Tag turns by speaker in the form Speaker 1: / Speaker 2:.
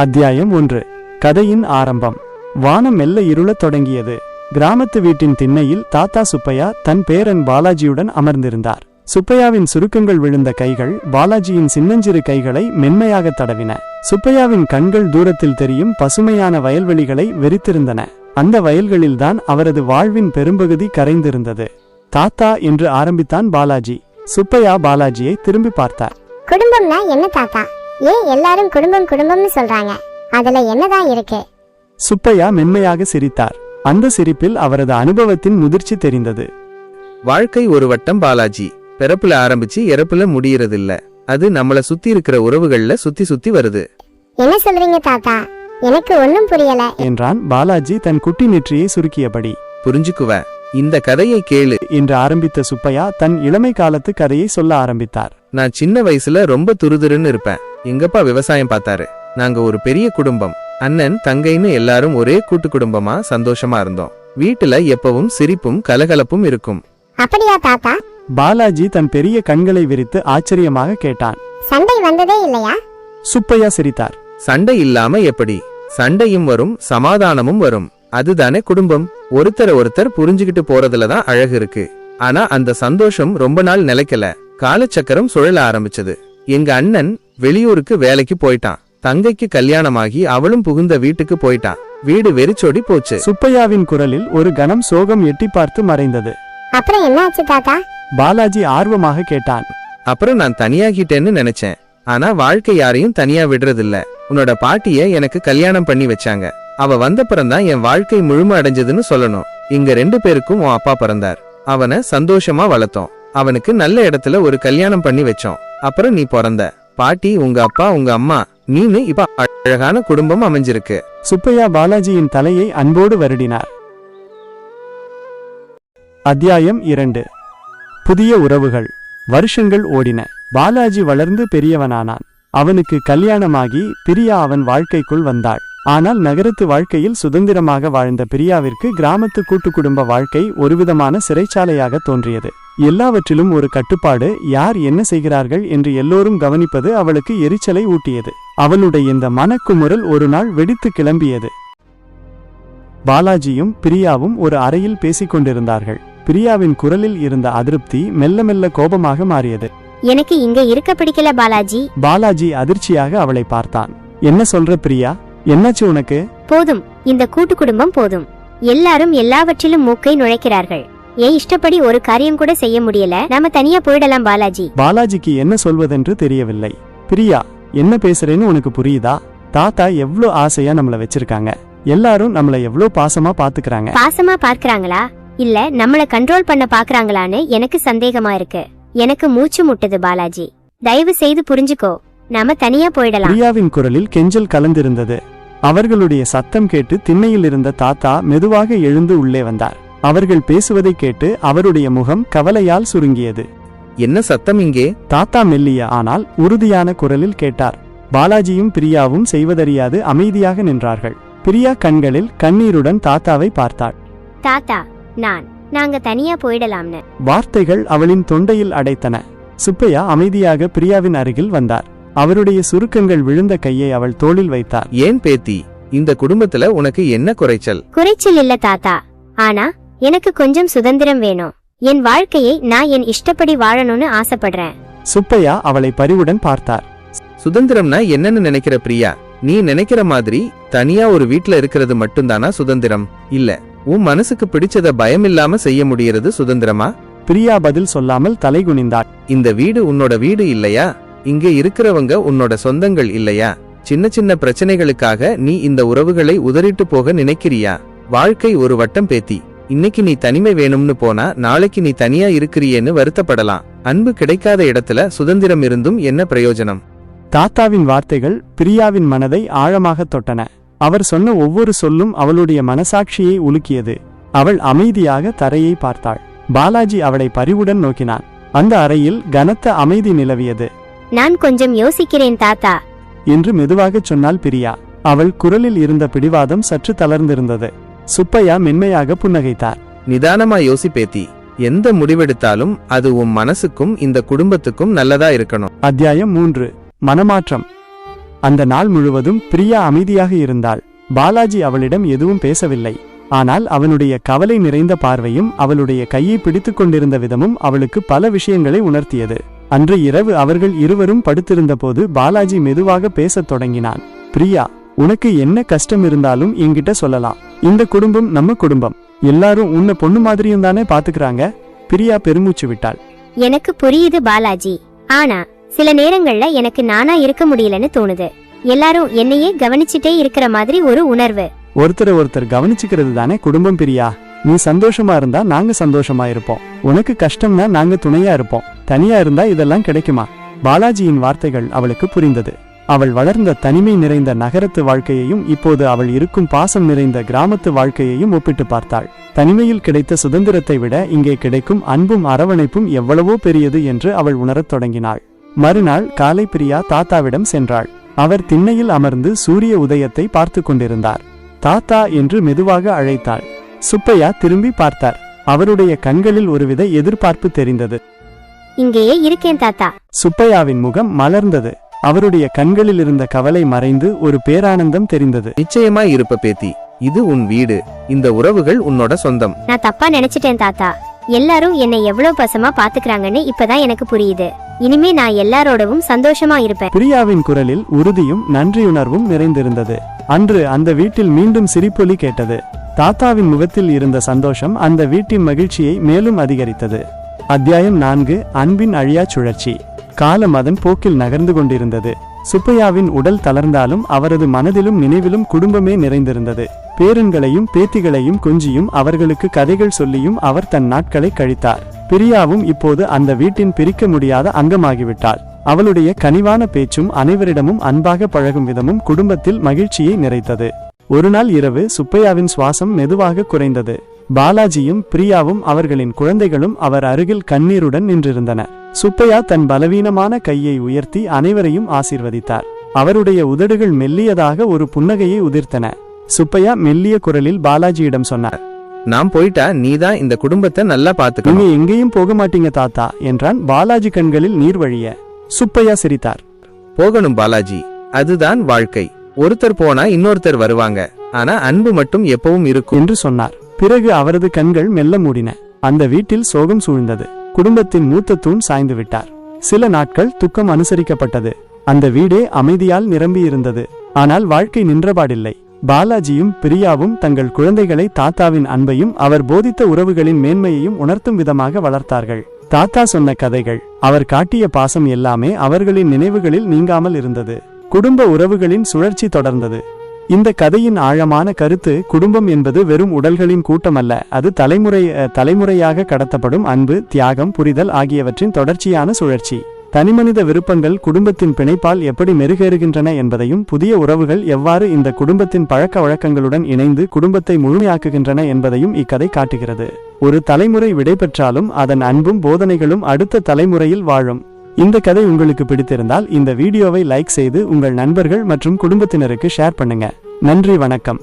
Speaker 1: அத்தியாயம் 1. கதையின் ஆரம்பம். வானம் மெல்ல இருளத் தொடங்கியது. கிராமத்து வீட்டின் திண்ணையில் தாத்தா சுப்பையா தன் பேரன் பாலாஜியுடன் அமர்ந்திருந்தார். சுப்பையாவின் சுருக்கங்கள் விழுந்த கைகள் பாலாஜியின் சின்னஞ்சிறு கைகளை மென்மையாக தடவின. சுப்பையாவின் கண்கள் தூரத்தில் தெரியும் பசுமையான வயல்வெளிகளை வெறித்திருந்தன. அந்த வயல்களில்தான் அவரது வாழ்வின் பெரும்பகுதி கரைந்திருந்தது. தாத்தா என்று ஆரம்பித்தான் பாலாஜி. சுப்பையா பாலாஜியை திரும்பி பார்த்தார்.
Speaker 2: குடும்பம்னா என்ன தாத்தா? ஏன் எல்லாரும் குடும்பம் குடும்பம்னு சொல்றாங்க? அதுல என்னதான் இருக்கு?
Speaker 1: சுப்பையா மென்மையாக சிரித்தார். அந்த சிரிப்பில் அவரது அனுபவத்தின் முதிர்ச்சி தெரிந்தது.
Speaker 3: வாழ்க்கை ஒரு வட்டம் பாலாஜி. பிறப்புல ஆரம்பிச்சு இறப்புல முடியறதில்ல. அது நம்மள சுத்தி இருக்கிற உறவுகள்ல சுத்தி சுத்தி வருது.
Speaker 2: என்ன சொல்றீங்க தாத்தா? எனக்கு ஒன்னும் புரியல
Speaker 1: என்றான் பாலாஜி தன் குட்டி நெற்றியை சுருக்கியபடி.
Speaker 3: புரிஞ்சுக்குவ, இந்த கதையை கேளு
Speaker 1: என்று ஆரம்பித்த சுப்பையா தன் இளமை காலத்து கதையை சொல்ல ஆரம்பித்தார்.
Speaker 3: நான் சின்ன வயசுல ரொம்ப துருதுருன்னு இருப்பேன். எங்கப்பா விவசாயம் பார்த்தாரு. நாங்க ஒரு பெரிய குடும்பம். அண்ணன் தங்கைன்னு எல்லாரும் ஒரே கூட்டு குடும்பமா சந்தோஷமா இருந்தோம். வீட்டுல எப்பவும் சிரிப்பும் கலகலப்பும் இருக்கும்.
Speaker 2: அப்படியா தாத்தா?
Speaker 1: பாலாஜி தன் பெரிய கண்களை விரித்து ஆச்சரியமாக கேட்டான்.
Speaker 2: சண்டை வந்ததே இல்லையா?
Speaker 1: சுப்பையா சிரித்தார்.
Speaker 3: சண்டை இல்லாம எப்படி? சண்டையும் வரும், சமாதானமும் வரும். அதுதானே குடும்பம். ஒருத்தர் புரிஞ்சுகிட்டு போறதுலதான் அழகு இருக்கு. ஆனா அந்த சந்தோஷம் ரொம்ப நாள் நிலைக்கல. காலச்சக்கரம் சுழல ஆரம்பிச்சது. எங்க அண்ணன் வெளியூருக்கு வேலைக்கு போயிட்டான். தங்கைக்கு கல்யாணமாகி அவளும் புகுந்த வீட்டுக்கு போயிட்டான். வீடு வெறிச்சோடி போச்சு.
Speaker 1: சுப்பையாவின் குரலில் ஒரு கணம் சோகம் எட்டி பார்த்து மறைந்தது.
Speaker 2: அப்புறம் என்ன ஆச்சு தாத்தா?
Speaker 1: பாலாஜி ஆர்வமாக கேட்டான்.
Speaker 3: அப்புறம் நான் தனியாகிட்டேன்னு நினைச்சேன். ஆனா வாழ்க்கை யாரையும் தனியா விடுறதில்ல. உன்னோட பாட்டிய எனக்கு கல்யாணம் பண்ணி வச்சாங்க. அவ வந்தப்புறம்தான் என் வாழ்க்கை முழுமை அடைஞ்சதுன்னு சொல்லணும். இங்க 2 பேருக்கும் உன் அப்பா பிறந்தார். அவனை சந்தோஷமா வளர்த்தோம். அவனுக்கு நல்ல இடத்துல ஒரு கல்யாணம் பண்ணி வச்சோம். அப்புறம் நீ பிறந்த. பாட்டி, உங்க அப்பா, உங்க அம்மா, நீனு இப்ப அழகான குடும்பம் அமைஞ்சிருக்கு.
Speaker 1: சுப்பையா பாலாஜியின் தலையை அன்போடு வருடினார். அத்தியாயம் 2. புதிய உறவுகள். வருஷங்கள் ஓடின. பாலாஜி வளர்ந்து பெரியவனானான். அவனுக்கு கல்யாணமாகி பிரியா அவன் வாழ்க்கைக்குள் வந்தாள். ஆனால் நகரத்து வாழ்க்கையில் சுதந்திரமாக வாழ்ந்த பிரியாவிற்கு கிராமத்து கூட்டு குடும்ப வாழ்க்கை ஒருவிதமான சிறைச்சாலையாக தோன்றியது. எல்லாவற்றிலும் ஒரு கட்டுப்பாடு. யார் என்ன செய்கிறார்கள் என்று எல்லோரும் கவனிப்பது அவளுக்கு எரிச்சலை ஊட்டியது. அவளுடைய இந்த மனக்குமுறல் ஒரு நாள் வெடித்து கிளம்பியது. பாலாஜியும் பிரியாவும் ஒரு அறையில் பேசிக்கொண்டிருந்தார்கள். பிரியாவின் குரலில் இருந்த அதிருப்தி மெல்ல மெல்ல கோபமாக மாறியது.
Speaker 2: எனக்கு இங்க இருக்க பிடிக்கல பாலாஜி.
Speaker 1: பாலாஜி அதிர்ச்சியாக அவளை பார்த்தான். என்ன சொல்ற பிரியா? என்னாச்சு உனக்கு?
Speaker 2: போதும், இந்த கூட்டு குடும்பம் போதும். எல்லாரும் எல்லாவற்றிலும் மூக்கை நுழைக்கிறார்கள். ஏன் இஷ்டப்படி ஒரு காரியம் கூட செய்ய முடியல. நாம தனியா போயிடலாம் பாலாஜி.
Speaker 1: பாலாஜிக்கு என்ன சொல்வதென்று தெரியவில்லை. பிரியா, என்ன பேசுறேன்னு உனக்கு புரியுதா? தாத்தா எவ்ளோ ஆசையா நம்மள வச்சிருக்காங்க. எல்லாரும் நம்மள எவ்ளோ பாசமா பாத்துக்கிறாங்க.
Speaker 2: பாசமா பார்க்கறாங்களா இல்ல நம்மள கண்ட்ரோல் பண்ண பாக்குறாங்களான்னு எனக்கு சந்தேகமா இருக்கு. எனக்கு மூச்சு முட்டுது பாலாஜி. தயவு செய்து புரிஞ்சுக்கோ. நாம தனியா போயிடலாம்.
Speaker 1: பிரியாவின் குரலில் கெஞ்சல் கலந்திருந்தது. அவர்களுடைய சத்தம் கேட்டு திண்ணையில் இருந்த தாத்தா மெதுவாக எழுந்து உள்ளே வந்தார். அவர்கள் பேசுவதை கேட்டு அவருடைய முகம் கவலையால் சுருங்கியது.
Speaker 3: என்ன சத்தம் இங்கே?
Speaker 1: தாத்தா மெல்லிய ஆனால் உறுதியான குரலில் கேட்டார். பாலாஜியும் பிரியாவும் செய்வதறியாது அமைதியாக நின்றார்கள். பிரியா கண்களில் கண்ணீருடன் தாத்தாவை பார்த்தாள்.
Speaker 2: தாத்தா, நாங்க தனியா போயிடலாம்னு.
Speaker 1: வார்த்தைகள் அவளின் தொண்டையில் அடைத்தன. சுப்பையா அமைதியாக பிரியாவின் அருகில் வந்தார். அவருடைய சுருக்கங்கள் விழுந்த கையை அவள் தோளில் வைத்தார்.
Speaker 3: ஏன் பேத்தி, இந்த குடும்பத்துல உனக்கு என்ன குறைச்சல்?
Speaker 2: குறைச்சல் இல்ல தாத்தா, ஆனா எனக்கு கொஞ்சம் சுதந்திரம் வேணும். என் வாழ்க்கையை நான் என் இஷ்டப்படி வாழணும்னு ஆசைப்படுறேன்.
Speaker 1: சுப்பையா அவளை பரிவுடன் பார்த்தார்.
Speaker 3: சுதந்திரம்னா என்னன்னு நினைக்கிற பிரியா? நீ நினைக்கிற மாதிரி தனியா ஒரு வீட்டுல இருக்கிறது மட்டும்தானா சுதந்திரம்? இல்ல, உன் மனசுக்கு பிடிச்சத பயமில்லாம செய்ய முடியறது சுதந்திரமா?
Speaker 1: பிரியா பதில் சொல்லாமல் தலைகுனிந்தாள்.
Speaker 3: இந்த வீடு உன்னோட வீடு இல்லையா? இங்க இருக்கிறவங்க உன்னோட சொந்தங்கள் இல்லையா? சின்ன சின்ன பிரச்சனைகளுக்காக நீ இந்த உறவுகளை உதறிட்டு போக நினைக்கிறியா? வாழ்க்கை ஒரு வட்டம் பேத்தி. இன்னைக்கு நீ தனிமை வேணும்னு போனா நாளைக்கு நீ தனியா இருக்கிறியேன்னு வருத்தப்படலாம். அன்பு கிடைக்காத இடத்துல சுதந்திரம் இருந்தும் என்ன பிரயோஜனம்?
Speaker 1: தாத்தாவின் வார்த்தைகள் பிரியாவின் மனதை ஆழமாக தொட்டன. அவர் சொன்ன ஒவ்வொரு சொல்லும் அவளுடைய மனசாட்சியை உலுக்கியது. அவள் அமைதியாக தரையை பார்த்தாள். பாலாஜி அவளை பரிவுடன் நோக்கினான். அந்த அறையில் கனத்த அமைதி நிலவியது.
Speaker 2: நான் கொஞ்சம் யோசிக்கிறேன் தாத்தா
Speaker 1: என்று மெதுவாகச் சொன்னாள் பிரியா. அவள் குரலில் இருந்த பிடிவாதம் சற்று தளர்ந்திருந்தது. சுப்பையா மென்மையாக புன்னகைத்தார்.
Speaker 3: நிதானமா யோசி பேத்தி. எந்த முடிவெடுத்தாலும் அது உன் மனசுக்கும் இந்த குடும்பத்துக்கும் நல்லதா இருக்கணும்.
Speaker 1: அத்தியாயம் 3. மனமாற்றம். அந்த நாள் முழுவதும் பிரியா அமைதியாக இருந்தாள். பாலாஜி அவளிடம் எதுவும் பேசவில்லை. ஆனால் அவனுடைய கவலை நிறைந்த பார்வையும் அவளுடைய கையை பிடித்துக் கொண்டிருந்த விதமும் அவளுக்கு பல விஷயங்களை உணர்த்தியது. அன்று இரவு அவர்கள் இருவரும் படுத்திருந்த போது பாலாஜி மெதுவாக பேசத் தொடங்கினான். பிரியா, உனக்கு என்ன கஷ்டம் இருந்தாலும் என்கிட்ட சொல்லலாம். இந்த குடும்பம் நம்ம குடும்பம். எல்லாரும் உன்னை பொண்ணு மாதிரியும் தானே பாத்துக்கிறாங்க. பிரியா பெருமூச்சு விட்டாள்.
Speaker 2: எனக்கு புரியுது பாலாஜி. ஆனா சில நேரங்கள்ல எனக்கு நானா இருக்க முடியலன்னு தோணுது. எல்லாரும் என்னையே கவனிச்சுட்டே இருக்கிற மாதிரி ஒரு உணர்வு.
Speaker 1: ஒருத்தர் கவனிச்சுக்கிறது தானே குடும்பம் பிரியா. நீ சந்தோஷமா இருந்தா நாங்க சந்தோஷமா இருப்போம். உனக்கு கஷ்டம்னா நாங்க துணையா இருப்போம். தனியா இருந்தா இதெல்லாம் கிடைக்குமா? பாலாஜியின் வார்த்தைகள் அவளுக்கு புரிந்தது. அவள் வளர்ந்த தனிமை நிறைந்த நகரத்து வாழ்க்கையையும் இப்போது அவள் இருக்கும் பாசம் நிறைந்த கிராமத்து வாழ்க்கையையும் ஒப்பிட்டு பார்த்தாள். தனிமையில் கிடைத்த சுதந்திரத்தை விட இங்கே கிடைக்கும் அன்பும் அரவணைப்பும் எவ்வளவோ பெரியது என்று அவள் உணரத் தொடங்கினாள். மறுநாள் காலை பிரியா தாத்தாவிடம் சென்றாள். அவர் திண்ணையில் அமர்ந்து சூரிய உதயத்தை பார்த்து கொண்டிருந்தார். தாத்தா என்று மெதுவாக அழைத்தாள். சுப்பையா திரும்பி பார்த்தார். அவருடைய கண்களில் ஒருவித எதிர்பார்ப்பு தெரிந்தது.
Speaker 2: இங்கேயே இருக்கேன் தாத்தா.
Speaker 1: சுப்பையாவின் முகம் மலர்ந்தது. அவருடைய கண்களில் இருந்த கவலை மறைந்து ஒரு பேரானந்தம் தெரிந்தது.
Speaker 3: நிச்சயமாய் இருப்ப பேத்தி, இது உன் வீடு. இந்த உறவுகள் உன்னோட சொந்தம்.
Speaker 2: நான் தப்பா நினைச்சிட்டேன் தாத்தா. எல்லாரும் என்னை எவ்வளவு பசமா பாத்துக்கிறாங்கன்னு இப்பதான் எனக்கு புரியுது. இனிமே நான் எல்லாரோடவும் சந்தோஷமா இருப்பேன்.
Speaker 1: பிரியாவின் குரலில் உறுதியும் நன்றியுணர்வும் நிறைந்திருந்தது. அன்று அந்த வீட்டில் மீண்டும் சிரிப்பொலி கேட்டது. தாத்தாவின் முகத்தில் இருந்த சந்தோஷம் அந்த வீட்டின் மகிழ்ச்சியை மேலும் அதிகரித்தது. அத்தியாயம் 4. அன்பின் அழியா சுழற்சி. காலம் அதன் போக்கில் நகர்ந்து கொண்டிருந்தது. சுப்பையாவின் உடல் தளர்ந்தாலும் அவரது மனதிலும் நினைவிலும் குடும்பமே நிறைந்திருந்தது. பேரன்களையும் பேத்திகளையும் கொஞ்சியும் அவர்களுக்கு கதைகள் சொல்லியும் அவர் தன் நாட்களை கழித்தார். பிரியாவும் இப்போது அந்த வீட்டின் பிரிக்க முடியாத அங்கமாகிவிட்டாள். அவளுடைய கனிவான பேச்சும் அனைவரிடமும் அன்பாக பழகும் விதமும் குடும்பத்தில் மகிழ்ச்சியை நிறைத்தது. ஒருநாள் இரவு சுப்பையாவின் சுவாசம் மெதுவாக குறைந்தது. பாலாஜியும் பிரியாவும் அவர்களின் குழந்தைகளும் அவர் அருகில் கண்ணீருடன் நின்றிருந்தனர். சுப்பையா தன் பலவீனமான கையை உயர்த்தி அனைவரையும் ஆசீர்வதித்தார். அவருடைய உதடுகள் மெல்லியதாக ஒரு புன்னகையை உதிர்த்தன. சுப்பையா மெல்லிய குரலில் பாலாஜியிடம் சொன்னார்.
Speaker 3: நாம் போயிட்டா நீதான் இந்த குடும்பத்தை நல்லா பாத்துக்க.
Speaker 1: நீங்க எங்கேயும் போக மாட்டீங்க தாத்தா என்றான். பாலாஜி கண்களில் நீர் வழிய. சுப்பையா சிரித்தார்.
Speaker 3: போகணும் பாலாஜி, அதுதான் வாழ்க்கை. ஒருத்தர் போனா இன்னொருத்தர் வருவாங்க. ஆனா அன்பு மட்டும் எப்பவும் இருக்கும்
Speaker 1: என்று சொன்னார். பிறகு அவரது கண்கள் மெல்ல மூடின. அந்த வீட்டில் சோகம் சூழ்ந்தது. குடும்பத்தின் மூத்த தூண் சாய்ந்து விட்டார். சில நாட்கள் துக்கம் அனுசரிக்கப்பட்டது. அந்த வீடே அமைதியால் நிரம்பியிருந்தது. ஆனால் வாழ்க்கை நின்றபாடில்லை. பாலாஜியும் பிரியாவும் தங்கள் குழந்தைகளை தாத்தாவின் அன்பையும் அவர் போதித்த உறவுகளின் மேன்மையையும் உணர்த்தும் விதமாக வளர்த்தார்கள். தாத்தா சொன்ன கதைகள், அவர் காட்டிய பாசம் எல்லாமே அவர்களின் நினைவுகளில் நீங்காமல் இருந்தது. குடும்ப உறவுகளின் சுழற்சி தொடர்ந்தது. இந்த கதையின் ஆழமான கருத்து, குடும்பம் என்பது வெறும் உடல்களின் கூட்டமல்ல. அது தலைமுறையாக கடத்தப்படும் அன்பு, தியாகம், புரிதல் ஆகியவற்றின் தொடர்ச்சியான சுழற்சி. தனிமனித விருப்பங்கள் குடும்பத்தின் பிணைப்பால் எப்படி மெருகேறுகின்றன என்பதையும், புதிய உறவுகள் எவ்வாறு இந்த குடும்பத்தின் பழக்க வழக்கங்களுடன் இணைந்து குடும்பத்தை முழுமையாக்குகின்றன என்பதையும் இக்கதை காட்டுகிறது. ஒரு தலைமுறை விடைபெற்றாலும் அதன் அன்பும் போதனைகளும் அடுத்த தலைமுறையில் வாழும். இந்த கதை உங்களுக்கு பிடித்திருந்தால் இந்த வீடியோவை லைக் செய்து உங்கள் நண்பர்கள் மற்றும் குடும்பத்தினருக்கு ஷேர் பண்ணுங்க. நன்றி, வணக்கம்.